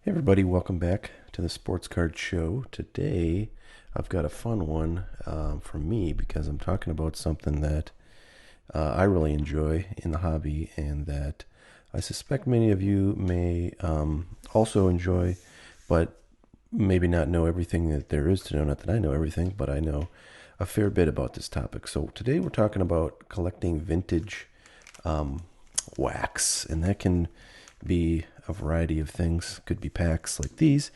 Hey everybody, welcome back to the Sports Card Show. Today I've got a fun one from me because I'm talking about something that I really enjoy in the hobby and that I suspect many of you may also enjoy, but maybe not know everything that there is to know. Not that I know everything, but I know a fair bit about this topic. So today we're talking about collecting vintage um, wax, and that can be a variety of things. Could be packs like these,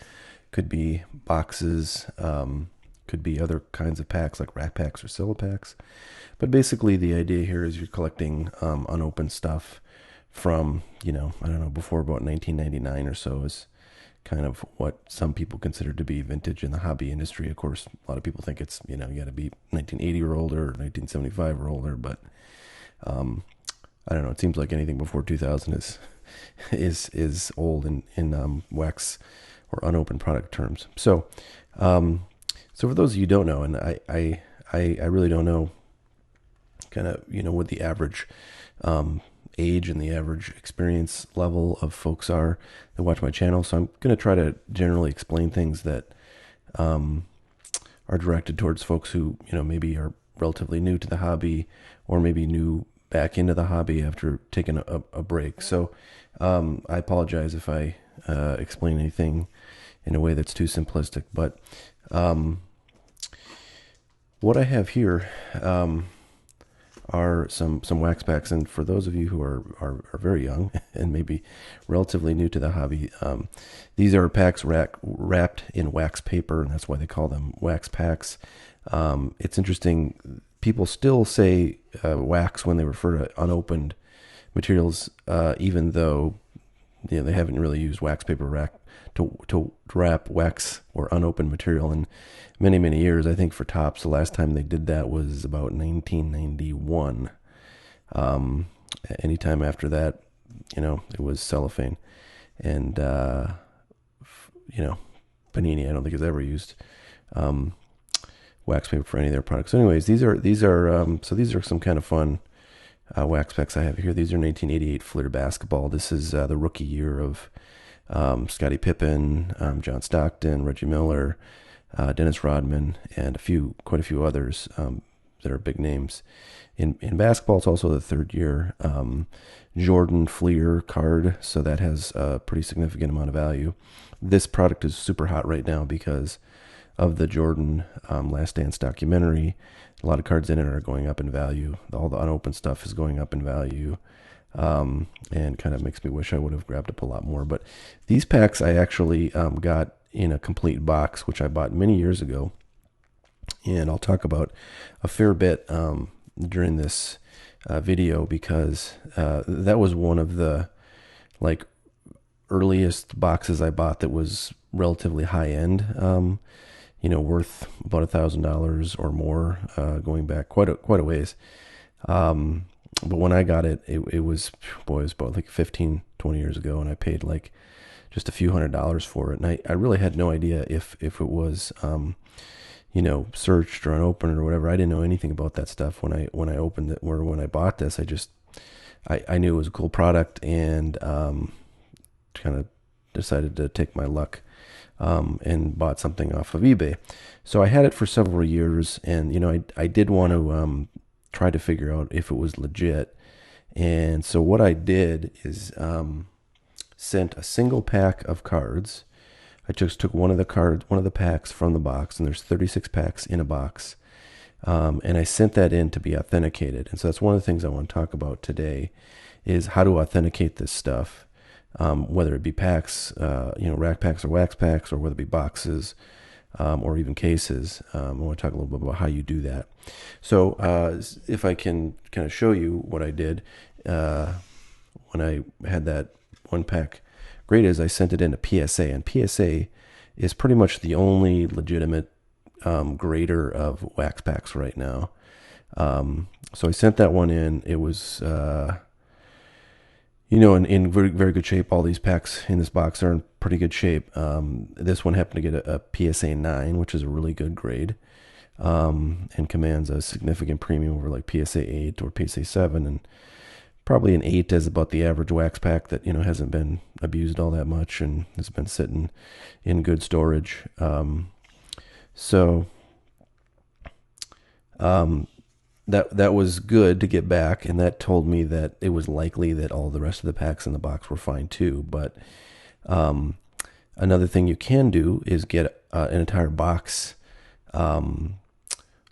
could be boxes, could be other kinds of packs like rack packs or solo packs. But basically, the idea here is you're collecting unopened stuff from, I don't know, before about 1999 or so is kind of what some people consider to be vintage in the hobby industry. Of course, a lot of people think it's, you got to be 1980 or older or 1975 or older, but I don't know. It seems like anything before 2000 is old in wax or unopened product terms. So for those of you who don't know, and I really don't know, kind of what the average age and the average experience level of folks are that watch my channel. So I'm going to try to generally explain things that are directed towards folks who maybe are relatively new to the hobby or maybe new back into the hobby after taking a break. So I apologize if I explain anything in a way that's too simplistic, but what I have here are some wax packs, and for those of you who are very young and maybe relatively new to the hobby, these are packs wrapped in wax paper, and that's why they call them wax packs. It's interesting. People still say wax when they refer to unopened materials, even though they haven't really used wax paper rack to wrap wax or unopened material in many years. I think for tops, the last time they did that was about 1991. Anytime after that, it was cellophane, and Panini I don't think has ever used wax paper for any of their products. So anyways, these are some kind of fun wax packs I have here. These are 1988 Fleer basketball. This is the rookie year of Scottie Pippen, John Stockton, Reggie Miller, Dennis Rodman, and quite a few others that are big names. In basketball, it's also the third year Jordan Fleer card, so that has a pretty significant amount of value. This product is super hot right now because of the Jordan Last Dance documentary. A lot of cards in it are going up in value. All the unopened stuff is going up in value, and kind of makes me wish I would have grabbed up a lot more. But these packs I actually got in a complete box, which I bought many years ago, and I'll talk about a fair bit during this video because that was one of the earliest boxes I bought that was relatively high end. Worth about $1,000 or more, going back quite a ways. But when I got it, it was about like 15, 20 years ago, and I paid like just a few $100s for it. And I really had no idea if it was, searched or unopened or whatever. I didn't know anything about that stuff when I opened it, or when I bought this. I knew it was a cool product, and kind of decided to take my luck. And bought something off of eBay. So I had it for several years, and I did want to try to figure out if it was legit. And so what I did is sent a single pack of cards. I just took one of the packs from the box, and there's 36 packs in a box, and I sent that in to be authenticated. And so that's one of the things I want to talk about today, is how to authenticate this stuff. Whether it be packs, rack packs or wax packs, or whether it be boxes, or even cases. I want to talk a little bit about how you do that. So if I can kind of show you what I did when I had that one pack, great is I sent it into PSA, and PSA is pretty much the only legitimate grader of wax packs right now. So I sent that one in. It was in very, very good shape. All these packs in this box are in pretty good shape. This one happened to get a PSA 9, which is a really good grade, and commands a significant premium over like PSA 8 or PSA 7, and probably an 8 is about the average wax pack that, hasn't been abused all that much and has been sitting in good storage. So that was good to get back, and that told me that it was likely that all the rest of the packs in the box were fine too. But another thing you can do is get an entire box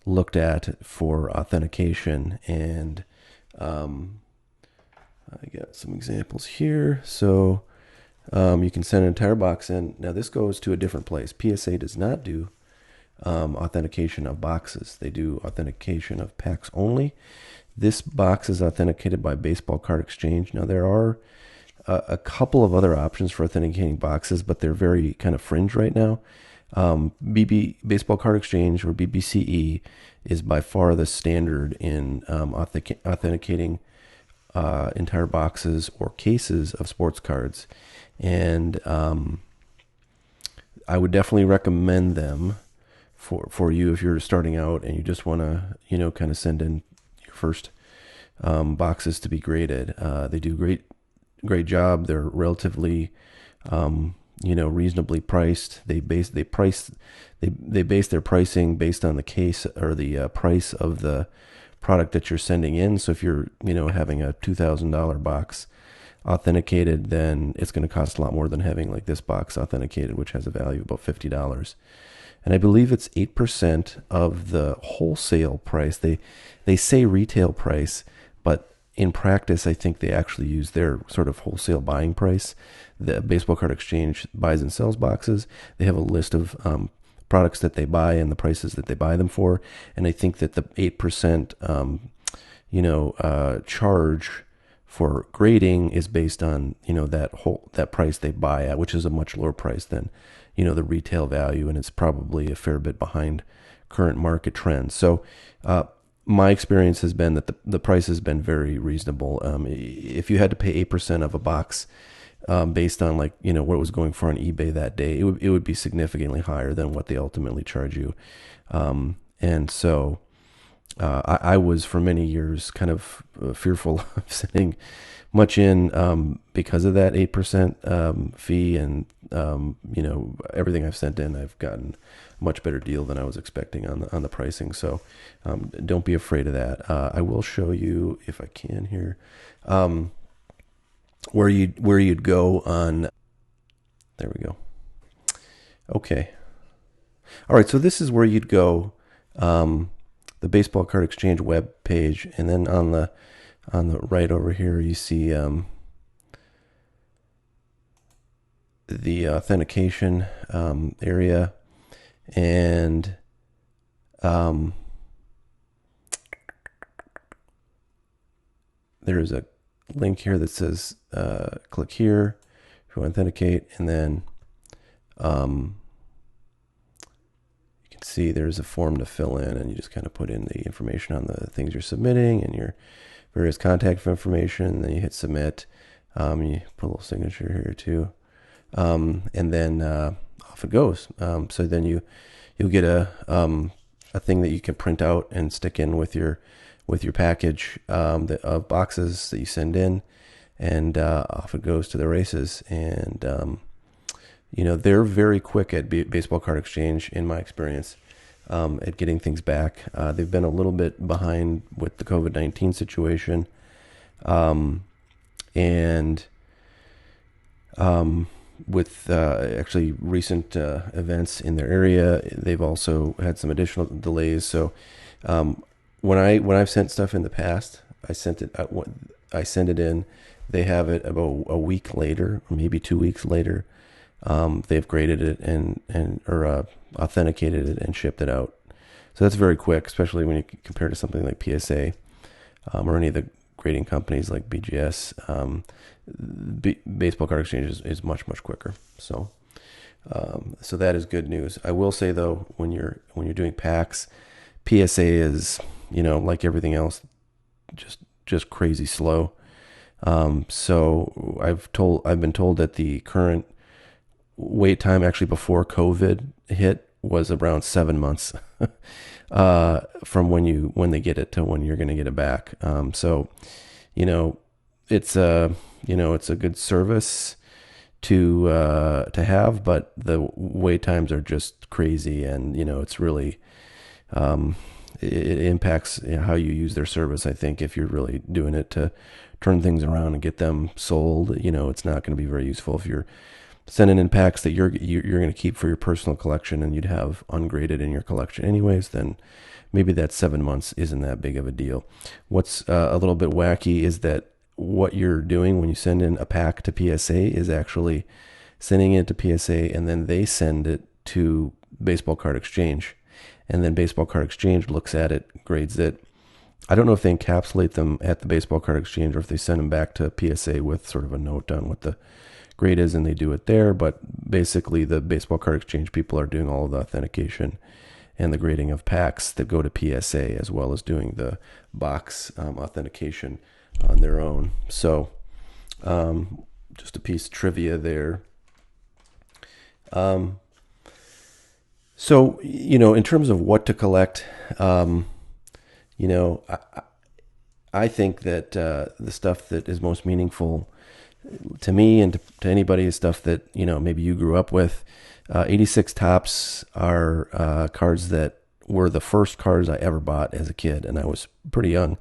looked at for authentication, and I got some examples here. So you can send an entire box in. Now this goes to a different place. PSA does not do authentication of boxes. They do authentication of packs only. This box is authenticated by Baseball Card Exchange. Now there are a couple of other options for authenticating boxes, but they're very kind of fringe right now. Baseball Card Exchange, or BBCE, is by far the standard in authenticating entire boxes or cases of sports cards, and I would definitely recommend them for you if you're starting out and you just want to kind of send in your first boxes to be graded. They do great job. They're relatively reasonably priced. They base their pricing based on the case or the price of the product that you're sending in. So if you're having a $2,000 box authenticated, then it's going to cost a lot more than having like this box authenticated, which has a value of about $50. And I believe it's 8% of the wholesale price. They say retail price, but in practice, I think they actually use their sort of wholesale buying price. The Baseball Card Exchange buys and sells boxes. They have a list of products that they buy and the prices that they buy them for. And I think that the 8% charge for grading is based on that price they buy at, which is a much lower price than the retail value, and it's probably a fair bit behind current market trends. So my experience has been that the price has been very reasonable. If you had to pay 8% of a box based on what it was going for on eBay that day, it would be significantly higher than what they ultimately charge you. And so I was for many years kind of fearful of sending much in because of that 8% fee, and everything I've sent in, I've gotten a much better deal than I was expecting on the pricing. So don't be afraid of that. I will show you, if I can here, where you'd go on. There we go. Okay. All right. So this is where you'd go. The Baseball Card Exchange web page, and then on the right over here you see the authentication area, and there's a link here that says click here to authenticate, and then you can see there's a form to fill in, and you just kind of put in the information on the things you're submitting and your various contact information, and then you hit submit. You put a little signature here too, and then off it goes. So then you'll get a thing that you can print out and stick in with your package of boxes that you send in, and off it goes to the races. And they're very quick at Baseball Card Exchange, in my experience, at getting things back. They've been a little bit behind with the COVID-19 situation, and with actually recent events in their area, they've also had some additional delays. So when I've sent stuff in the past, I send it in. They have it about a week later, or maybe 2 weeks later. They've graded it or authenticated it and shipped it out. So that's very quick, especially when you compare to something like PSA or any of the grading companies like BGS. Baseball Card Exchange is much quicker. So that is good news. I will say though, when you're doing packs, PSA is like everything else, just crazy slow. So I've been told that the current wait time actually before COVID hit was around 7 months from when they get it to when you're going to get it back. So it's a it's a good service to have, but the wait times are just crazy, and it's really um, it impacts how you use their service. I think if you're really doing it to turn things around and get them sold, it's not going to be very useful. If you're sending in packs that you're going to keep for your personal collection and you'd have ungraded in your collection anyways, then maybe that 7 months isn't that big of a deal. What's a little bit wacky is that what you're doing when you send in a pack to PSA is actually sending it to PSA, and then they send it to Baseball Card Exchange, and then Baseball Card Exchange looks at it, grades it. I don't know if they encapsulate them at the Baseball Card Exchange or if they send them back to PSA with sort of a note on what the grade is, and they do it there. But basically, the Baseball Card Exchange people are doing all of the authentication and the grading of packs that go to PSA, as well as doing the box authentication on their own. So just a piece of trivia there. So, in terms of what to collect, you know, I think that the stuff that is most meaningful to me and to anybody is stuff that, maybe you grew up with. 86 Tops are cards that were the first cards I ever bought as a kid, and I was pretty young.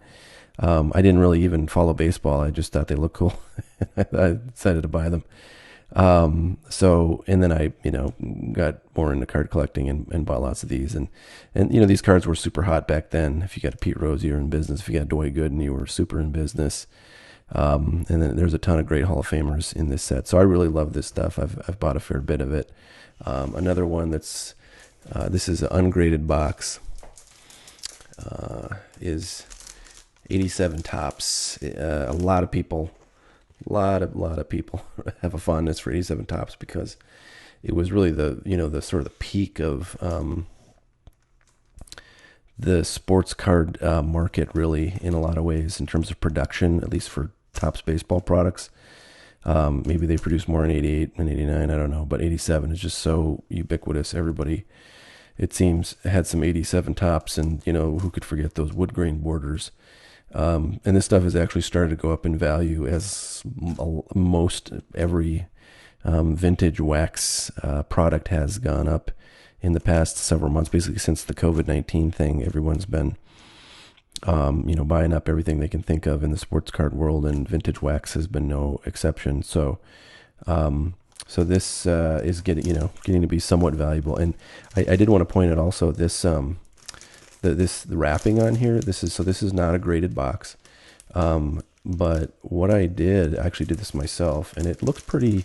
I didn't really even follow baseball. I just thought they looked cool. I decided to buy them. And then I, got more into card collecting and bought lots of these. And, these cards were super hot back then. If you got a Pete Rose, you were in business. If you got Doy Gooden, you were super in business. And then there's a ton of great Hall of Famers in this set. So I really love this stuff. I've bought a fair bit of it. Another one that's, this is an ungraded box, is 87 Tops. A lot of people have a fondness for 87 Tops because it was really the sort of the peak of the sports card market, really, in a lot of ways, in terms of production, at least for Topps baseball products. Maybe they produce more in 88 and 89, I don't know, but 87 is just so ubiquitous. Everybody, it seems, had some 87 Tops, and who could forget those wood grain borders. And this stuff has actually started to go up in value as most every vintage wax product has gone up in the past several months. Basically, since the COVID-19 thing, everyone's been buying up everything they can think of in the sports card world, and vintage wax has been no exception. So this is getting to be somewhat valuable. And I did want to point out also this. The wrapping on here, this is not a graded box, but what I actually did this myself, and it looks pretty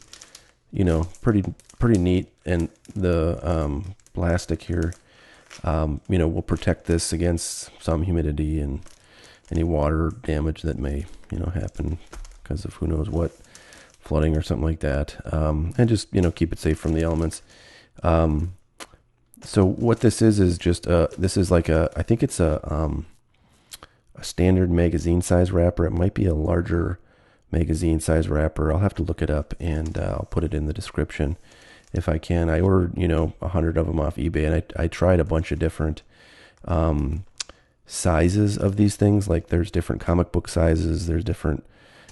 neat. And the plastic here, will protect this against some humidity and any water damage that may happen because of who knows what, flooding or something like that, and just keep it safe from the elements. So what this is just this is like I think it's a standard magazine size wrapper. It might be a larger magazine size wrapper. I'll have to look it up, and I'll put it in the description if I can. I ordered 100 of them off eBay, and I tried a bunch of different sizes of these things. Like there's different comic book sizes, there's different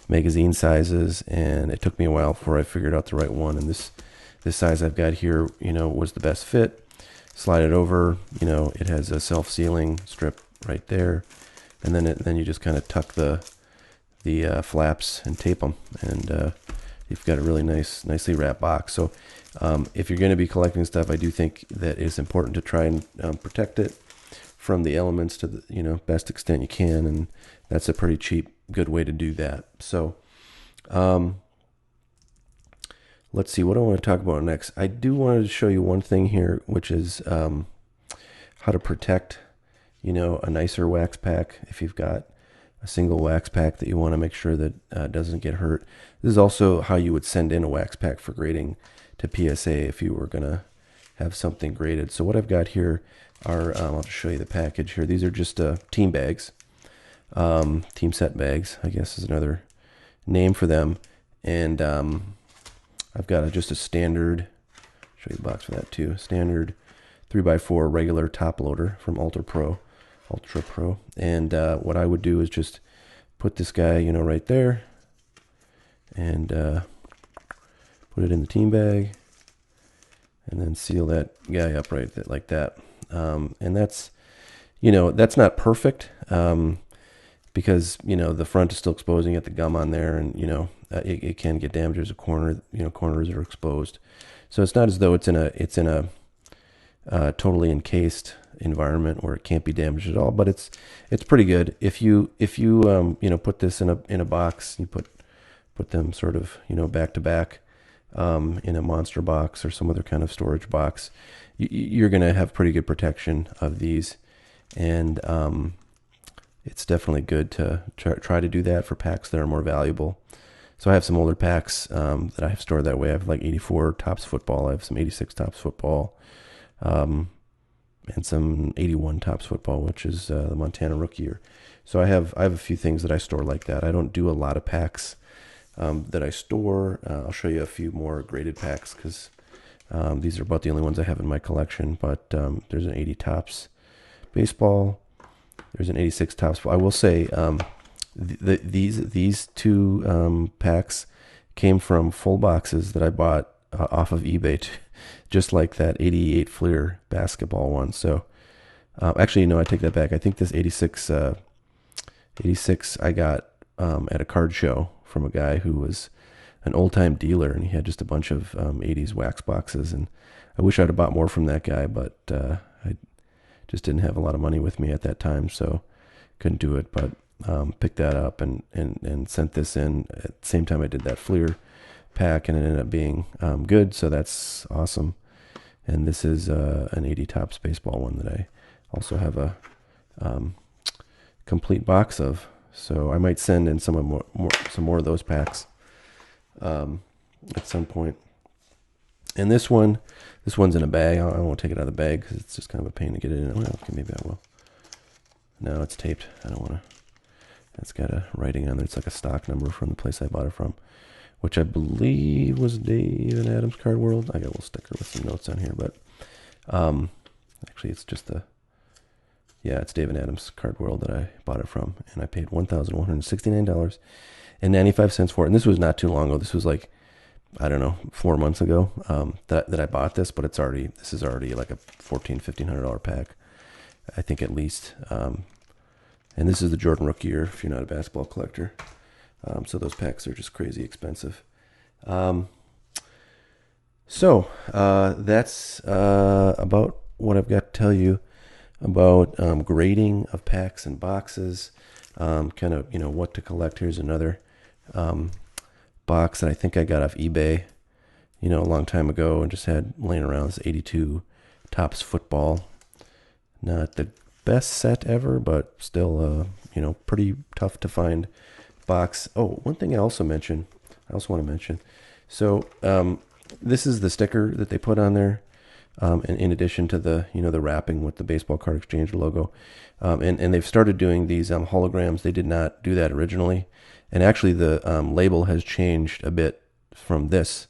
magazine sizes, and it took me a while before I figured out the right one. And this size I've got here, was the best fit. Slide it over, it has a self-sealing strip right there, and then you just kind of tuck the flaps and tape them, and you've got a really nicely wrapped box. So if you're going to be collecting stuff, I do think that it's important to try and protect it from the elements to the best extent you can, and that's a pretty cheap, good way to do that. So let's see what I want to talk about next. I do want to show you one thing here, which is how to protect, a nicer wax pack. If you've got a single wax pack that you want to make sure that doesn't get hurt. This is also how you would send in a wax pack for grading to PSA if you were going to have something graded. So what I've got here are, I'll just show you the package here. These are just team bags, team set bags, I guess is another name for them. And I've got just a standard, show you the box for that too, standard 3x4 regular top loader from Ultra Pro. And what I would do is just put this guy, right there, and put it in the team bag, and then seal that guy up like that. And that's, that's not perfect, because, the front is still exposed, and you get the gum on there, and, it can get damaged. There's a corner, corners are exposed. So it's not as though it's in a totally encased environment where it can't be damaged at all, but it's pretty good. If you put this in a box, you put them sort of, back to back, in a monster box or some other kind of storage box, you're going to have pretty good protection of these. And it's definitely good to try to do that for packs that are more valuable. So I have some older packs that I have stored that way. I have like 84 Topps football. I have some 86 Topps football, and some 81 Topps football, which is the Montana rookie year. So I have a few things that I store like that. I don't do a lot of packs that I store. I'll show you a few more graded packs, because these are about the only ones I have in my collection. But there's an 80 Topps baseball. There's an 86 Topps. I will say these two packs came from full boxes that I bought off of eBay, just like that 88 Fleer basketball one. So actually, no, I take that back. I think this 86 I got at a card show from a guy who was an old-time dealer, and he had just a bunch of 80s wax boxes. And I wish I'd have bought more from that guy, but I just didn't have a lot of money with me at that time, so couldn't do it. But picked that up and sent this in at the same time I did that Fleer pack, and it ended up being good, so that's awesome. And this is an 80 Topps baseball one that I also have a complete box of, so I might send in some more of those packs at some point. And this one's in a bag. I won't take it out of the bag because it's just kind of a pain to get it in. Well, okay, maybe I will. No, it's taped. I don't want to. It's got a writing on there. It's like a stock number from the place I bought it from, which I believe was Dave and Adam's Card World. I got a little sticker with some notes on here, but actually it's just it's Dave and Adam's Card World that I bought it from, and I paid $1,169.95 for it. And this was not too long ago. This was like, I don't know, 4 months ago that I bought this, but this is already like a $1,400-$1,500 pack, I think, at least. And this is the Jordan rookie year, if you're not a basketball collector. So those packs are just crazy expensive. So that's about what I've got to tell you about grading of packs and boxes, kind of, what to collect. Here's another box that I think I got off eBay, a long time ago, and just had laying around. This 82 Topps football. Not the best set ever, but still, pretty tough to find box. Oh, one thing I also want to mention. So this is the sticker that they put on there, in addition to the the wrapping with the Baseball Card Exchange logo, and they've started doing these holograms. They did not do that originally, and actually the label has changed a bit from this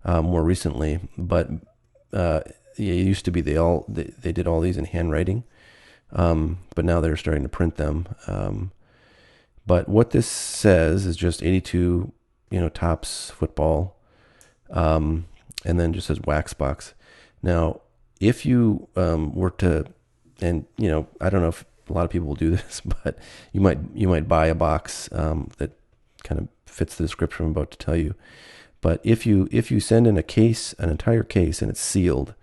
more recently. But it used to be they did all these in handwriting, but now they're starting to print them. But what this says is just 82, Topps football, and then just says wax box. Now, if you were to, and I don't know if a lot of people will do this, but you might buy a box that kind of fits the description I'm about to tell you. But if you send in an entire case, and it's sealed,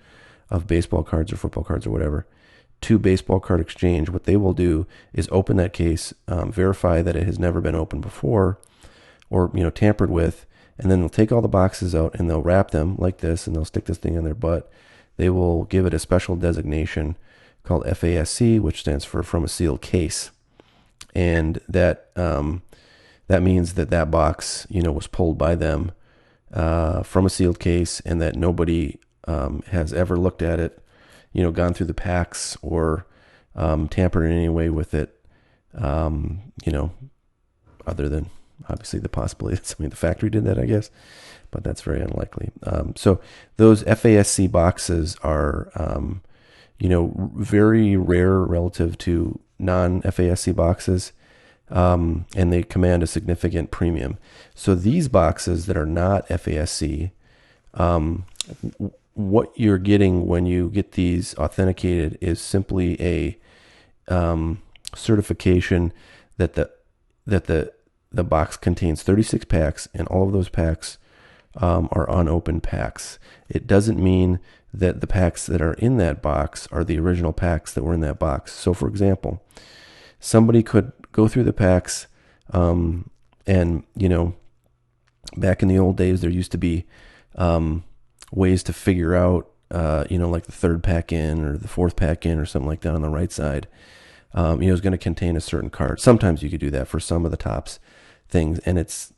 of baseball cards or football cards or whatever, to Baseball Card Exchange, what they will do is open that case, verify that it has never been opened before or tampered with, and then they'll take all the boxes out and they'll wrap them like this, and they'll stick this thing in their butt. They will give it a special designation called FASC, which stands for from a sealed case, and that means that box was pulled by them from a sealed case, and that nobody has ever looked at it, gone through the packs or tampered in any way with it, other than obviously the possibility that the factory did that, I guess, but that's very unlikely. So those FASC boxes are, very rare relative to non-FASC boxes. and they command a significant premium. So these boxes that are not FASC, what you're getting when you get these authenticated is simply a certification that the box contains 36 packs, and all of those packs are unopened packs. It doesn't mean that the packs that are in that box are the original packs that were in that box. So, for example, somebody could go through the packs, and back in the old days, there used to be ways to figure out, like the third pack in or the fourth pack in or something like that on the right side. Is going to contain a certain card. Sometimes you could do that for some of the tops things, and it's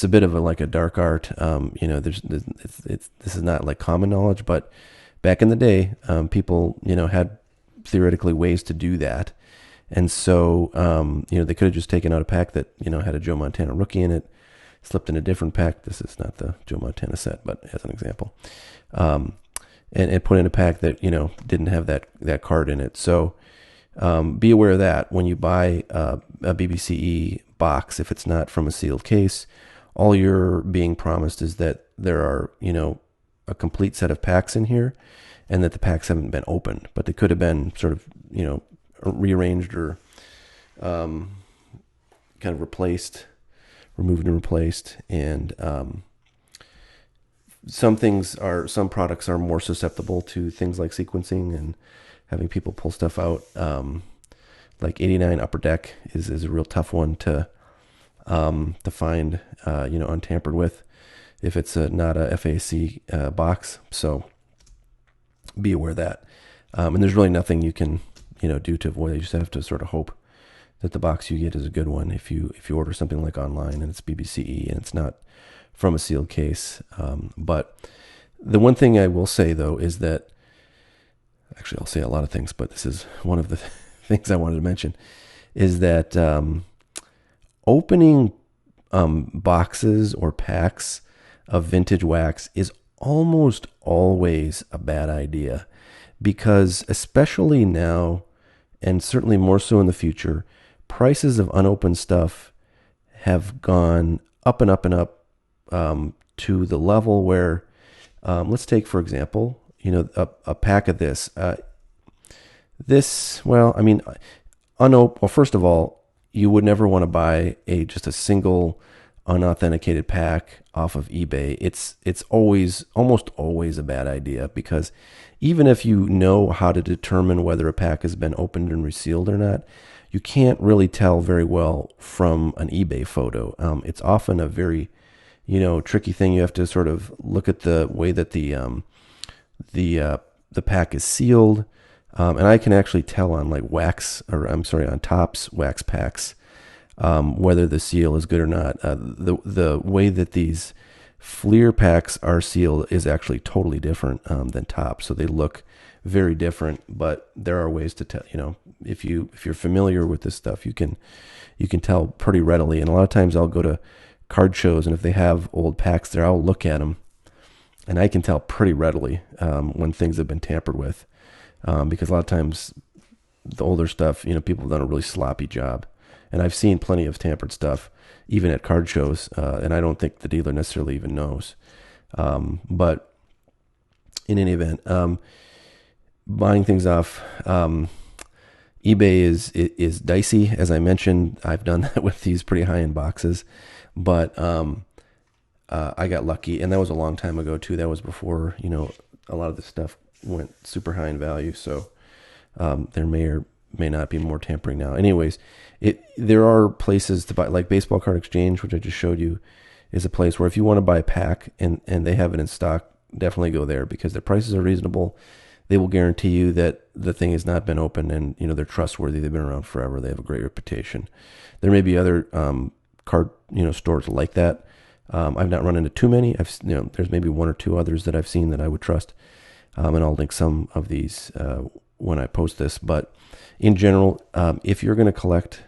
a bit of a dark art. This is not like common knowledge, but back in the day, people had theoretically ways to do that, and so they could have just taken out a pack that had a Joe Montana rookie in it, slipped in a different pack. This is not the Joe Montana set, but as an example, and put in a pack that didn't have that card in it. So be aware of that when you buy a BBCE box. If it's not from a sealed case, all you're being promised is that there are a complete set of packs in here, and that the packs haven't been opened, but they could have been sort of rearranged or kind of removed and replaced. And some products are more susceptible to things like sequencing and having people pull stuff out. Like 89 Upper Deck is a real tough one to find, untampered with if it's not a FAC box. So be aware of that. And there's really nothing you can do to avoid it. You just have to sort of hope that the box you get is a good one. If you order something like online and it's BBCE and it's not from a sealed case. But the one thing I will say though is that, actually I'll say a lot of things, but this is one of the things I wanted to mention, is that opening boxes or packs of vintage wax is almost always a bad idea, because especially now, and certainly more so in the future, prices of unopened stuff have gone up and up and up, to the level where, let's take, for example, a pack of this. First of all, you would never want to buy just a single unauthenticated pack off of eBay. It's almost always a bad idea, because even if you know how to determine whether a pack has been opened and resealed or not, you can't really tell very well from an eBay photo. It's often a very, tricky thing. You have to sort of look at the way that the pack is sealed. And I can actually tell on on Topps wax packs, whether the seal is good or not. The way that these Fleer packs are sealed is actually totally different than Topps, so they look very different. But there are ways to tell. If you're familiar with this stuff, you can tell pretty readily. And a lot of times I'll go to card shows, and if they have old packs there, I'll look at them, and I can tell pretty readily when things have been tampered with. Because a lot of times the older stuff, people have done a really sloppy job. And I've seen plenty of tampered stuff, even at card shows, and I don't think the dealer necessarily even knows. But in any event, buying things off eBay is dicey. As I mentioned, I've done that with these pretty high-end boxes. But I got lucky, and that was a long time ago, too. That was before, a lot of this stuff went super high in value, so there may or may not be more tampering now. Anyways, there are places to buy, like Baseball Card Exchange, which I just showed you, is a place where if you want to buy a pack and they have it in stock, definitely go there, because their prices are reasonable. They will guarantee you that the thing has not been opened, and they're trustworthy. They've been around forever. They have a great reputation. There may be other card stores like that. I've not run into too many. There's maybe one or two others that I've seen that I would trust. And I'll link some of these when I post this. But in general, if you're going to collect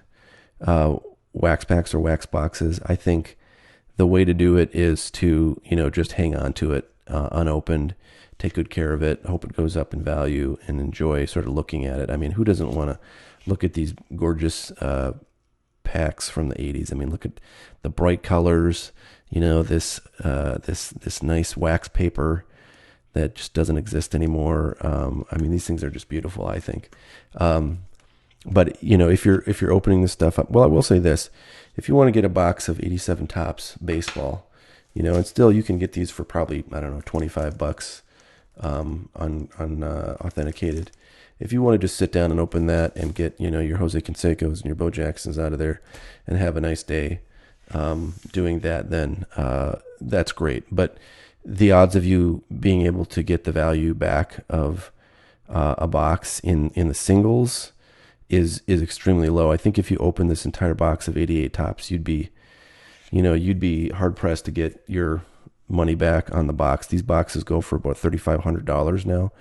wax packs or wax boxes, I think the way to do it is to, just hang on to it unopened, take good care of it, hope it goes up in value, and enjoy sort of looking at it. I mean, who doesn't want to look at these gorgeous packs from the 80s. I mean, look at the bright colors, this nice wax paper that just doesn't exist anymore. I mean, these things are just beautiful, I think. But if you're opening this stuff up, well, I will say this: if you want to get a box of 87 Topps baseball, and still you can get these for probably, I don't know, $25 on authenticated. If you want to just sit down and open that and get your Jose Cansecos and your Bo Jacksons out of there and have a nice day doing that, then that's great. But the odds of you being able to get the value back of a box in the singles is extremely low. I think if you open this entire box of 88 Topps, you'd be hard pressed to get your money back on the box. These boxes go for about $3,500 now,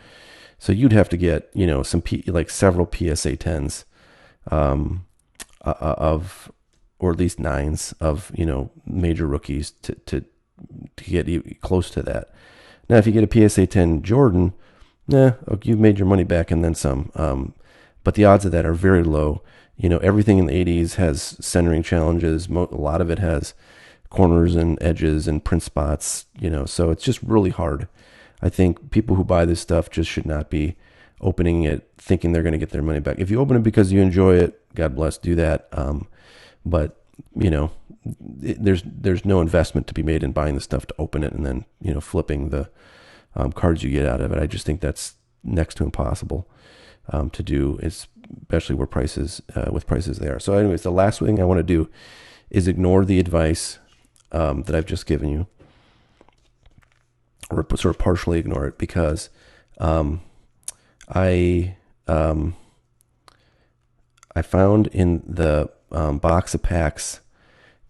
so you'd have to get like several PSA 10s of, or at least 9s of major rookies to get close to that. Now, if you get a PSA 10 Jordan, you've made your money back and then some. But the odds of that are very low. Everything in the 80s has centering challenges. A lot of it has corners and edges and print spots, so it's just really hard. I think people who buy this stuff just should not be opening it thinking they're going to get their money back. If you open it because you enjoy it, God bless, do that. But there's no investment to be made in buying the stuff to open it and then flipping the cards you get out of it. I just think that's next to impossible to do, especially with prices they are. So anyways, the last thing I want to do is ignore the advice that I've just given you, or sort of partially ignore it, because I found in the box of packs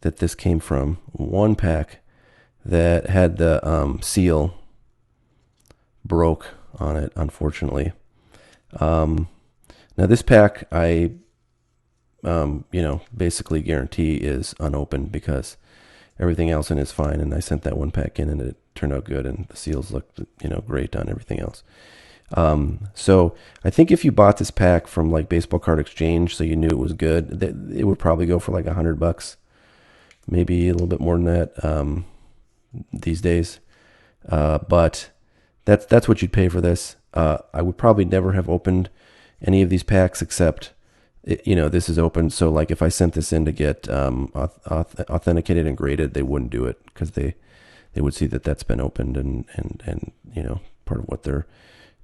that this came from one pack that had the seal broke on it, unfortunately. Now this pack I basically guarantee is unopened because everything else in it is fine, and I sent that one pack in and it turned out good, and the seals looked great on everything else. So I think if you bought this pack from like Baseball Card Exchange, so you knew it was good, it would probably go for like $100, maybe a little bit more than that these days. But that's what you'd pay for this. I would probably never have opened any of these packs except, this is open. So like if I sent this in to get authenticated and graded, they wouldn't do it because they would see that that's been opened, and part of what they're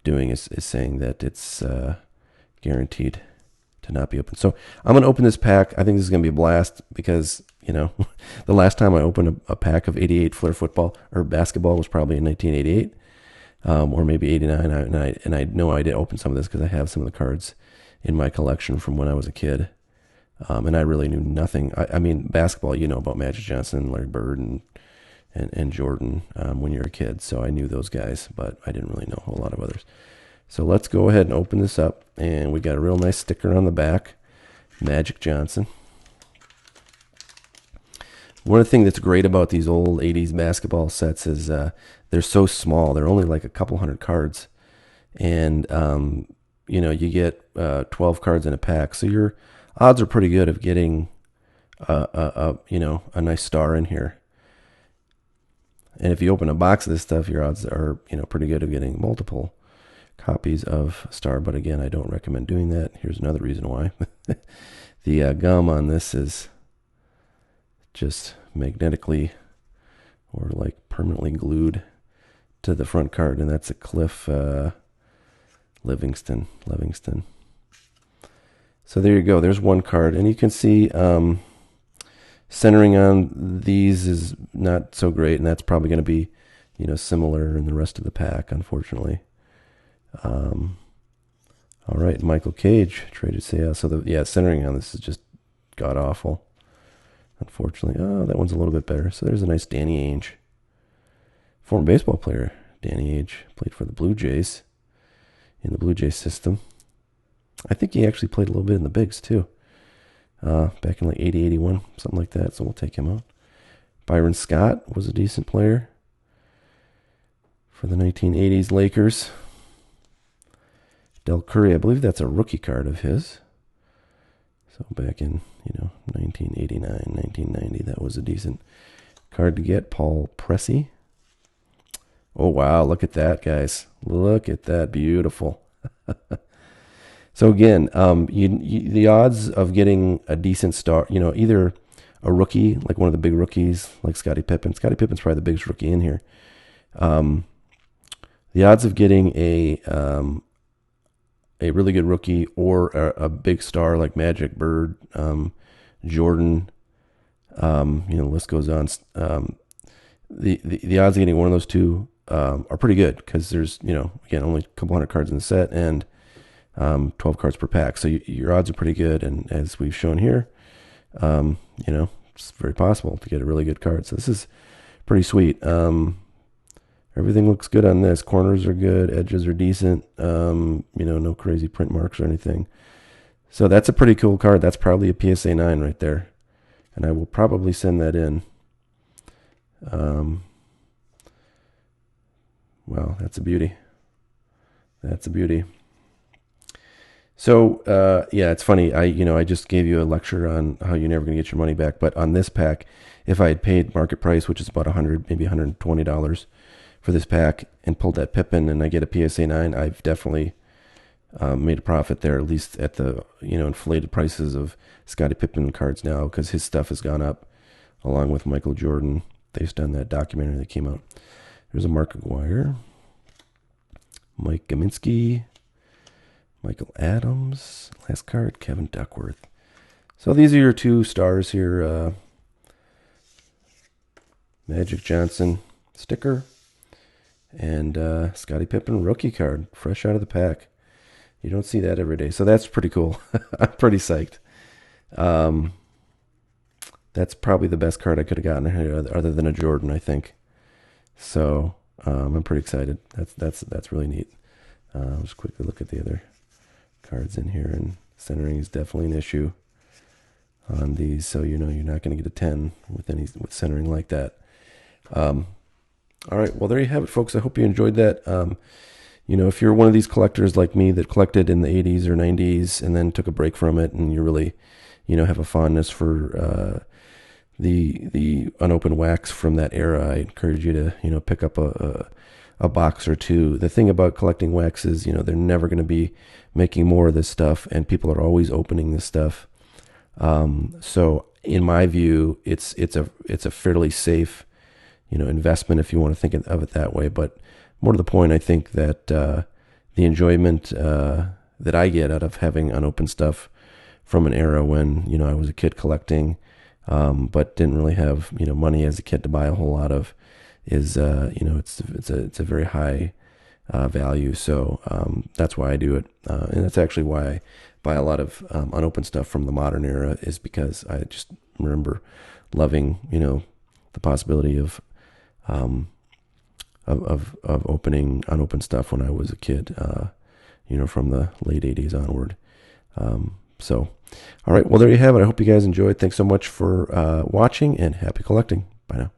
doing is saying that it's guaranteed to not be open. So I'm going to open this pack. I think this is going to be a blast because, the last time I opened a pack of 88 Flair football or basketball was probably in 1988 or maybe 89. And I know I did open some of this because I have some of the cards in my collection from when I was a kid. And I really knew nothing. I mean, basketball, about Magic Johnson, Larry Bird, and Jordan when you're a kid. So I knew those guys, but I didn't really know a whole lot of others. So let's go ahead and open this up. And we got a real nice sticker on the back, Magic Johnson. One of the things that's great about these old 80s basketball sets is they're so small. They're only like a couple hundred cards. And, you get 12 cards in a pack. So your odds are pretty good of getting a nice star in here. And if you open a box of this stuff, your odds are, pretty good of getting multiple copies of star. But again, I don't recommend doing that. Here's another reason why. The gum on this is just magnetically or like permanently glued to the front card, and that's a Cliff Livingston. So there you go. There's one card, and you can see centering on these is not so great, and that's probably going to be, similar in the rest of the pack, unfortunately. All right, Michael Cage traded sale. So centering on this is just god awful. Unfortunately, that one's a little bit better. So there's a nice Danny Ainge, former baseball player. Danny Ainge played for the Blue Jays in the Blue Jays system. I think he actually played a little bit in the bigs too, back in like 80, 81, something like that. So we'll take him out. Byron Scott was a decent player for the 1980s Lakers. Del Curry, I believe that's a rookie card of his. So back in, 1989, 1990, that was a decent card to get. Paul Pressey. Oh, wow. Look at that, guys. Look at that. Beautiful. So again, the odds of getting a decent star, either a rookie, like one of the big rookies, like Scottie Pippen. Scottie Pippen's probably the biggest rookie in here. The odds of getting a really good rookie or a big star like Magic, Bird, Jordan, the list goes on. The odds of getting one of those two are pretty good because there's, again, only a couple hundred cards in the set and 12 cards per pack. So your odds are pretty good. And as we've shown here, it's very possible to get a really good card. So this is pretty sweet. Everything looks good on this. Corners are good. Edges are decent. No crazy print marks or anything. So that's a pretty cool card. That's probably a PSA 9 right there. And I will probably send that in. Wow, that's a beauty. That's a beauty. So, yeah, it's funny. I just gave you a lecture on how you're never going to get your money back. But on this pack, if I had paid market price, which is about $100, maybe $120 for this pack, and pulled that Pippin and I get a PSA 9, I've definitely made a profit there, at least at the, inflated prices of Scottie Pippen cards now, because his stuff has gone up along with Michael Jordan based on that documentary that came out. There's a Mark Aguirre, Mike Gaminsky, Michael Adams, last card, Kevin Duckworth. So these are your two stars here. Magic Johnson sticker and Scottie Pippen rookie card, fresh out of the pack. You don't see that every day. So that's pretty cool. I'm pretty psyched. That's probably the best card I could have gotten here other than a Jordan, I think. So I'm pretty excited. That's really neat. I'll just quickly look at the other cards in here, and centering is definitely an issue on these. So you're not going to get a 10 with centering like that. All right, well, there you have it, folks. I hope you enjoyed that. If you're one of these collectors like me that collected in the 80s or 90s and then took a break from it, and you really, have a fondness for the unopened wax from that era, I encourage you to, pick up a box or two. The thing about collecting wax is, they're never going to be making more of this stuff, and people are always opening this stuff. So in my view, it's a fairly safe, investment if you want to think of it that way. But more to the point, I think that the enjoyment that I get out of having unopened stuff from an era when I was a kid collecting, but didn't really have money as a kid to buy a whole lot of, is it's a very high value. So that's why I do it, and that's actually why I buy a lot of unopened stuff from the modern era, is because I just remember loving the possibility of opening unopened stuff when I was a kid, from the late 80s onward. So, all right, well, there you have it. I hope you guys enjoyed. Thanks so much for watching, and happy collecting. Bye now.